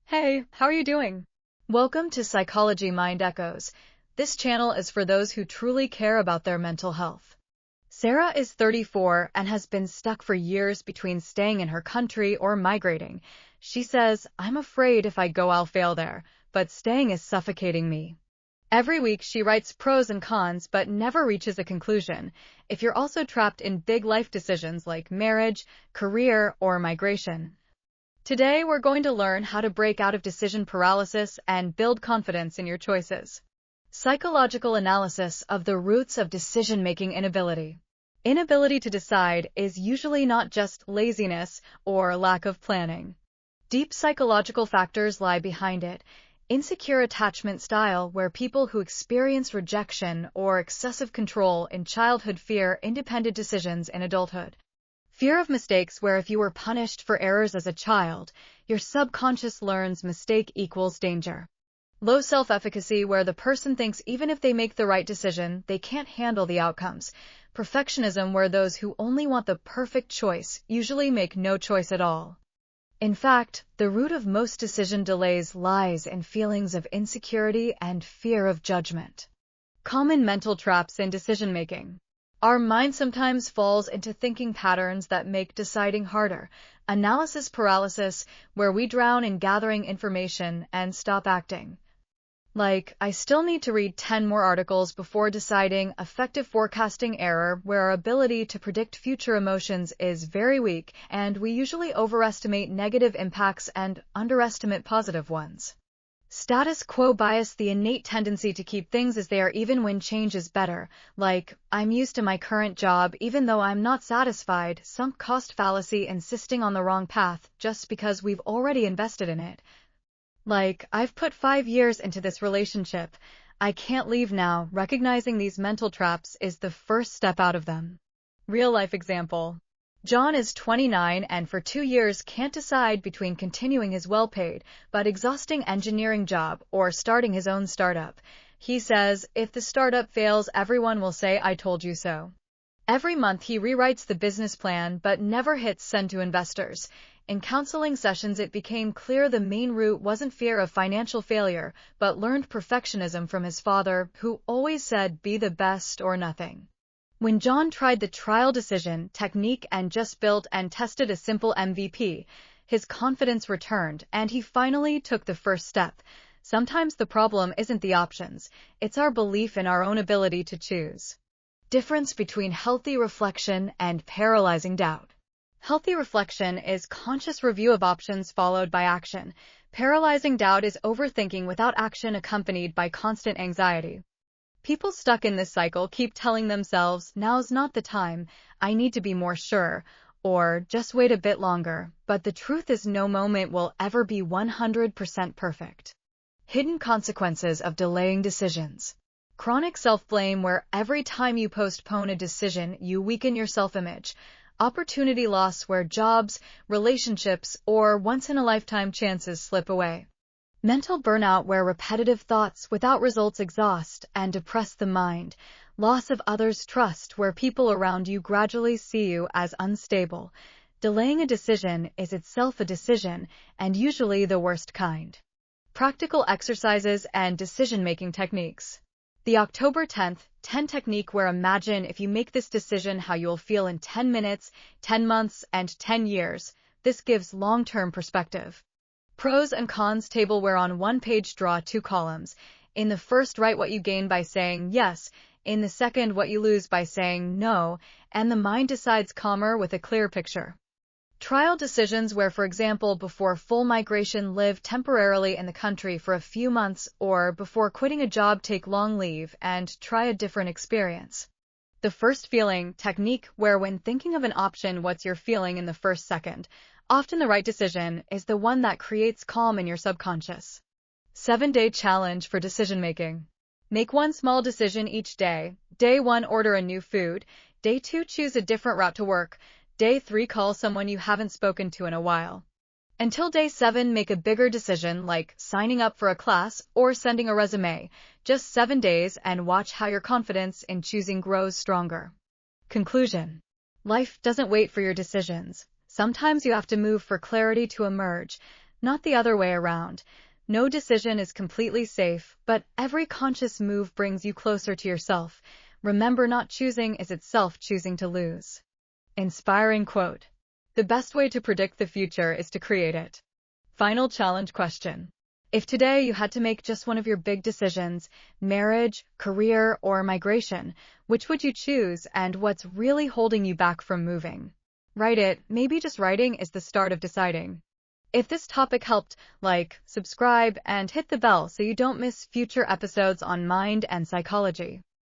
Hey, how are you doing? Welcome to Psychology Mind Echoes. This channel is for those who truly care about their mental health. Sarah is 34 and has been stuck for years between staying in her country or migrating. She says, "I'm afraid if I go, I'll fail there, but staying is suffocating me." Every week she writes pros and cons but never reaches a conclusion. If you're also trapped in big life decisions like marriage, career, or migration, today we're going to learn how to break out of decision paralysis and build confidence in your choices. Psychological analysis of the roots of decision-making inability. Inability to decide is usually not just laziness or lack of planning. Deep psychological factors lie behind it. Insecure attachment style, where people who experience rejection or excessive control in childhood fear independent decisions in adulthood. Fear of mistakes, where if you were punished for errors as a child, your subconscious learns mistake equals danger. Low self-efficacy, where the person thinks even if they make the right decision, they can't handle the outcomes. Perfectionism, where those who only want the perfect choice usually make no choice at all. In fact, the root of most decision delays lies in feelings of insecurity and fear of judgment. Common mental traps in decision-making. Our mind sometimes falls into thinking patterns that make deciding harder. Analysis paralysis, where we drown in gathering information and stop acting. Like, I still need to read 10 more articles before deciding. Affective forecasting error, where our ability to predict future emotions is very weak, and we usually overestimate negative impacts and underestimate positive ones. Status quo bias, the innate tendency to keep things as they are even when change is better, like, I'm used to my current job even though I'm not satisfied. Sunk cost fallacy, insisting on the wrong path just because we've already invested in it. Like, I've put 5 years into this relationship, I can't leave now. Recognizing these mental traps is the first step out of them. Real life example. John is 29 and for 2 years can't decide between continuing his well-paid but exhausting engineering job or starting his own startup. He says, if the startup fails, everyone will say, "I told you so." Every month he rewrites the business plan but never hits send to investors. In counseling sessions it became clear the main root wasn't fear of financial failure, but learned perfectionism from his father, who always said, be the best or nothing. When John tried the trial decision technique and just built and tested a simple MVP, his confidence returned and he finally took the first step. Sometimes the problem isn't the options, it's our belief in our own ability to choose. Difference between healthy reflection and paralyzing doubt. Healthy reflection is conscious review of options followed by action. Paralyzing doubt is overthinking without action accompanied by constant anxiety. People stuck in this cycle keep telling themselves, now's not the time, I need to be more sure, or just wait a bit longer, but the truth is no moment will ever be 100% perfect. Hidden consequences of delaying decisions. Chronic self-blame, where every time you postpone a decision, you weaken your self-image. Opportunity loss, where jobs, relationships, or once-in-a-lifetime chances slip away. Mental burnout, where repetitive thoughts without results exhaust and depress the mind. Loss of others' trust, where people around you gradually see you as unstable. Delaying a decision is itself a decision, and usually the worst kind. Practical exercises and decision-making techniques. The October 10th, 10 technique, where imagine if you make this decision how you'll feel in 10 minutes, 10 months, and 10 years. This gives long-term perspective. Pros and cons table, where on one page draw 2 columns. In the first, write what you gain by saying yes, in the second, what you lose by saying no, and the mind decides calmer with a clear picture. Trial decisions, where for example before full migration live temporarily in the country for a few months, or before quitting a job take long leave and try a different experience. The first feeling technique, where when thinking of an option, what's your feeling in the first second? Often the right decision is the one that creates calm in your subconscious. 7-day challenge for decision-making. Make one small decision each day. Day 1, order a new food. Day 2, choose a different route to work. Day 3, call someone you haven't spoken to in a while. Until day 7, make a bigger decision like signing up for a class or sending a resume. Just 7 days and watch how your confidence in choosing grows stronger. Conclusion. Life doesn't wait for your decisions. Sometimes you have to move for clarity to emerge. not the other way around. No decision is completely safe, but every conscious move brings you closer to yourself. Remember, not choosing is itself choosing to lose. Inspiring quote. The best way to predict the future is to create it. Final challenge question. If today you had to make just one of your big decisions, marriage, career, or migration, which would you choose and what's really holding you back from moving? Write it. Maybe just writing is the start of deciding. If this topic helped, like, subscribe, and hit the bell so you don't miss future episodes on mind and psychology.